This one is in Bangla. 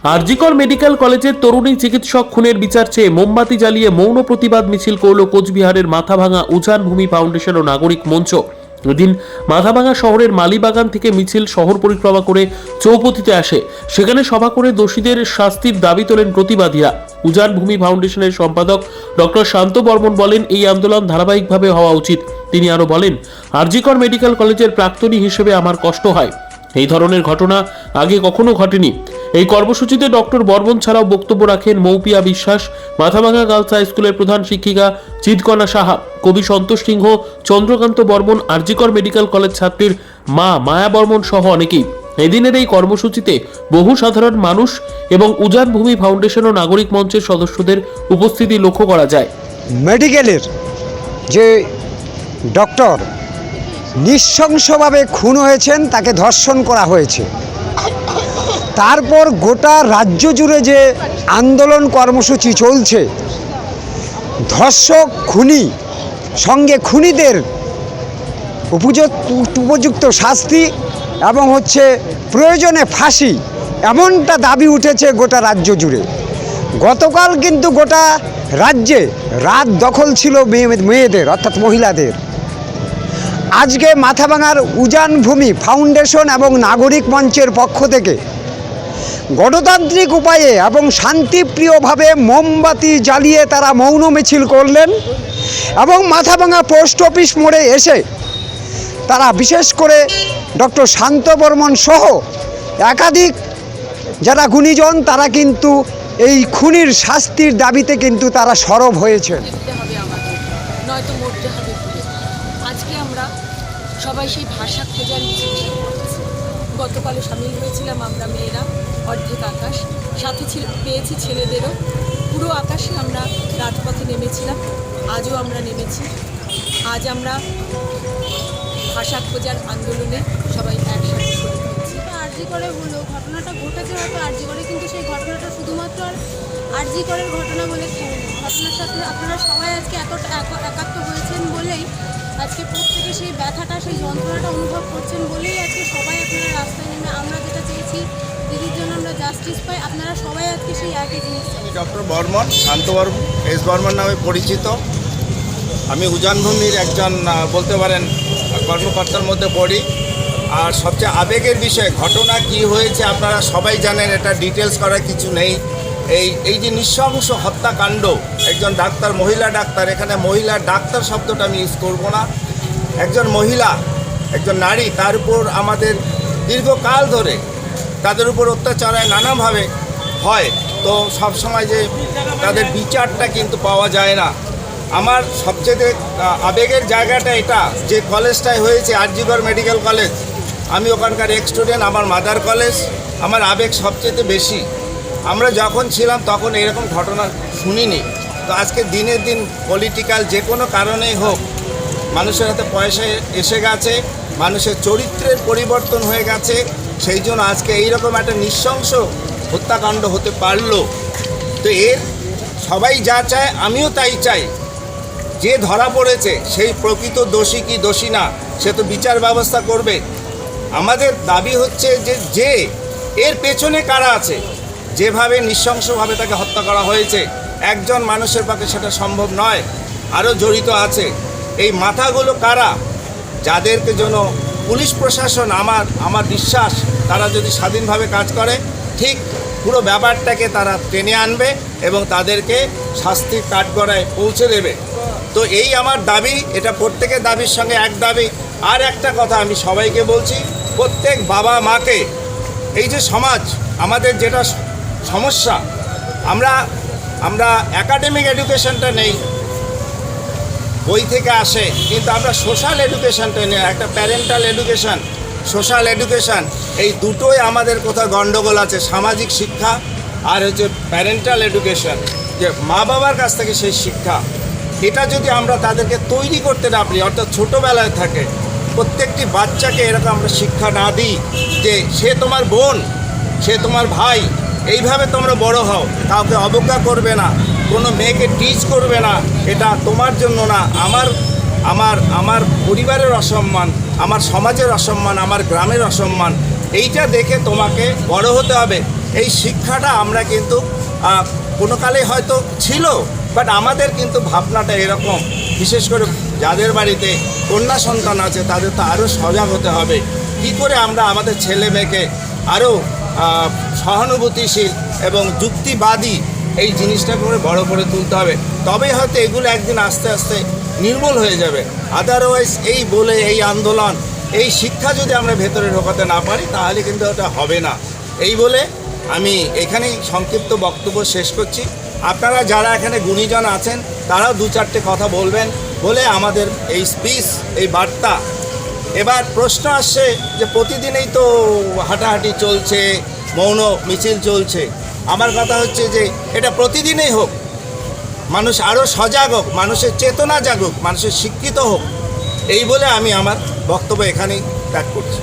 আরজিকর মেডিকেল কলেজের তরুণী চিকিৎসক খুনের বিচার চেয়ে মোমবাতি জ্বালিয়ে মৌন প্রতিবাদ মিছিল করল কোচবিহারের মাথাভাঙা উজান ভূমি ফাউন্ডেশন ও নাগরিক মঞ্চ। এদিন মাথাভাঙা শহরের মালিবাগান থেকে মিছিল শহর পরিক্রমা করে চৌপতিতে আসে। সেখানে সভা করে দোষীদের শাস্তির দাবি তোলেন প্রতিবাদীরা। উজান ভূমি ফাউন্ডেশনের সম্পাদক ডক্টর শান্ত বর্মন বলেন, এই আন্দোলন ধারাবাহিকভাবে হওয়া উচিত। তিনি আরও বলেন, আরজিকর মেডিকেল কলেজের প্রাক্তনী হিসেবে আমার কষ্ট হয়। এই ধরনের ঘটনা আগে কখনো ঘটেনি। এই কর্মসূচিতে ডক্টর বর্মন ছাড়াও বক্তব্য রাখেন মৌপিয়া বিশ্বাস, মাথাভাঙা গার্লস হাই স্কুলের প্রধান শিক্ষিকা চিৎকনা সাহা, কবি সন্তোষ সিংহ, চন্দ্রকান্ত বর্মন, আরজিকর মেডিকেল কলেজ ছাত্রীর মা মায়া বর্মন সহ অনেকেই। এদিনের এই কর্মসূচিতে বহু সাধারণ মানুষ এবং উজান ভূমি ফাউন্ডেশন ও নাগরিক মঞ্চের সদস্যদের উপস্থিতি লক্ষ্য করা যায়। মেডিকেলের যে ডক্টর নৃশংসভাবে খুন হয়েছেন, তাকে ধর্ষণ করা হয়েছে, তারপর গোটা রাজ্য জুড়ে যে আন্দোলন কর্মসূচি চলছে, ধর্ষক খুনি সঙ্গে খুনিদের উপযুক্ত শাস্তি এবং প্রয়োজনে ফাঁসি, এমনটা দাবি উঠেছে গোটা রাজ্য জুড়ে। গতকাল কিন্তু গোটা রাজ্যে রাত দখল ছিল মেয়েদের অর্থাৎ মহিলাদের। আজকে মাথাভাঙার উজান ভূমি ফাউন্ডেশন এবং নাগরিক মঞ্চের পক্ষ থেকে গণতান্ত্রিক উপায়ে এবং শান্তিপ্রিয়ভাবে মোমবাতি জ্বালিয়ে তারা মৌন মিছিল করলেন এবং মাথাভাঙা পোস্ট অফিস মোড়ে এসে তারা বিশেষ করে ডক্টর শান্ত বর্মন সহ একাধিক যারা গুণীজন তারা কিন্তু এই খুনির শাস্তির দাবিতে কিন্তু তারা সরব হয়েছেন। নয়তো মরতে হবে। আজকে আমরা সবাই সেই ভাষা খোঁজার মিছিল গতকালও সামিল হয়েছিলাম আমরা মেয়েরা, অর্ধেক আকাশ সাথে পেয়েছি ছেলেদেরও। পুরো আকাশে আমরা রাজপথে নেমেছিলাম, আজও আমরা নেমেছি। আজ আমরা ভাষা খোঁজার আন্দোলনে সবাই একসাথে শরীর হয়েছি। আরজিকরে হলো ঘটনাটা ঘটেছে, হয়তো আরজিকরে, কিন্তু সেই ঘটনাটা শুধুমাত্র আরজিকরের ঘটনা বলে ঘটনার সাথে আপনারা সবাই আজকে এতটা একাত্ম হয়েছেন বলেই আজকে প্রত্যেকে সেই ব্যথাটা, সেই যন্ত্রণাটা অনুভব করছেন বলেই আজকে সবাই আপনারা রাস্তায় নেমে আমরা যেটা চেয়েছি দিদির জন্য আমরা জাস্টিস পাই, আপনারা সবাই আজকে সেই একই জিনিস চাই। ডক্টর বর্মন, শান্ত বর্মন, এস বর্মন নামে পরিচিত। আমি উজান ভূমির একজন বলতে পারেন কর্মকর্তার মধ্যে পড়ি। আর সবচেয়ে আবেগের বিষয় ঘটনা কি হয়েছে আপনারা সবাই জানেন, এটা ডিটেলস করার কিছু নেই। এই যে নৃশংস হত্যাকাণ্ড, একজন ডাক্তার, মহিলা ডাক্তার, এখানে মহিলা ডাক্তার শব্দটা আমি ইউজ করবো না, একজন মহিলা, একজন নারী, তার উপর আমাদের দীর্ঘকাল ধরে তাদের উপর অত্যাচার নানাভাবে হয়, তো সবসময় যে তাদের বিচারটা কিন্তু পাওয়া যায় না। আমার সবচেয়ে আবেগের জায়গাটা এটা যে কলেজটায় হয়েছে আরজিকর মেডিকেল কলেজ, আমি ওখানকার এক্স স্টুডেন্ট, আমার মাদার কলেজ, আমার আবেগ সবচেয়ে বেশি। আমরা যখন ছিলাম তখন এরকম ঘটনা শুনিনি। তো আজকে দিনের দিন পলিটিক্যাল যে কোনো কারণেই হোক মানুষের হাতে পয়সা এসে গেছে, মানুষের চরিত্রের পরিবর্তন হয়ে গেছে, সেই জন্য আজকে এইরকম একটা নৃশংস হত্যাকাণ্ড হতে পারলো। তো এর সবাই যা চায় আমিও তাই চাই, যে ধরা পড়েছে সেই প্রকৃত দোষী কি দোষী না সে তো বিচার ব্যবস্থা করবে। আমাদের দাবি হচ্ছে যে এর পেছনে কারা আছে, যেভাবে নৃশংসভাবে তাকে হত্যা করা হয়েছে, একজন মানুষের পক্ষে সেটা সম্ভব নয়, আরও জড়িত আছে। এই মাথাগুলো কারা, যাদেরকে জন্য পুলিশ প্রশাসন, আমার বিশ্বাস তারা যদি স্বাধীনভাবে কাজ করে ঠিক পুরো ব্যাপারটাকে তারা টেনে আনবে এবং তাদেরকে শাস্তির কাঠগড়ায় পৌঁছে দেবে। তো এই আমার দাবি, এটা প্রত্যেকের দাবির সঙ্গে এক দাবি। আর একটা কথা আমি সবাইকে বলছি, প্রত্যেক বাবা মাকে, এই যে সমাজ আমাদের যেটা সমস্যা, আমরা একাডেমিক এডুকেশনটা নেই, বই থেকে আসে, কিন্তু আমরা সোশ্যাল এডুকেশনটা নেই, একটা প্যারেন্টাল এডুকেশন, সোশ্যাল এডুকেশন, এই দুটোই আমাদের কোথাও গণ্ডগোল আছে। সামাজিক শিক্ষা আর প্যারেন্টাল এডুকেশন, যে মা বাবার কাছ থেকে সেই শিক্ষা, এটা যদি আমরা তাদেরকে তৈরি করতে না পারি, অর্থাৎ ছোটোবেলায় থাকে প্রত্যেকটি বাচ্চাকে এরকম আমরা শিক্ষা না দিই যে সে তোমার বোন, সে তোমার ভাই, এইভাবে তোমরা বড় হও, কাউকে অবজ্ঞা করবে না, কোনো মেয়েকে টিচ করবে না, এটা তোমার জন্য না, আমার পরিবারের অসম্মান, আমার সমাজের অসম্মান, আমার গ্রামের অসম্মান, এইটা দেখে তোমাকে বড় হতে হবে। এই শিক্ষাটা আমরা কিন্তু কোনো কালে হয়তো ছিল, বাট আমাদের কিন্তু ভাবনাটা এরকম, বিশেষ করে যাদের বাড়িতে কন্যা সন্তান আছে তাদের তো আরও সজাগ হতে হবে। কী করে আমরা আমাদের ছেলে মেয়েকে আরও সহানুভূতিশীল এবং যুক্তিবাদী এই জিনিসটা করে বড় করে তুলতে হবে, তবেই হয়তো এগুলো একদিন আস্তে আস্তে নির্মূল হয়ে যাবে। আদারওয়াইজ এই বলে এই আন্দোলন, এই শিক্ষা যদি আমরা ভেতরে ঢোকাতে না পারি তাহলে কিন্তু ওটা হবে না। এই বলে আমি এখানেই সংক্ষিপ্ত বক্তব্য শেষ করছি। আপনারা যারা এখানে গুণীজন আছেন তারাও দু চারটে কথা বলবেন বলে আমাদের এই স্পিচ, এই বার্তা। এবার প্রশ্ন আসছে যে প্রতিদিনই তো হাঁটাহাঁটি চলছে, মৌন মিছিল চলছে। আমার কথা হচ্ছে যে এটা প্রতিদিনই হোক, মানুষ আরও সজাগ হোক, মানুষের চেতনা জাগুক, মানুষের শিক্ষিত হোক, এই বলে আমি আমার বক্তব্য এখানেই ত্যাগ করছি।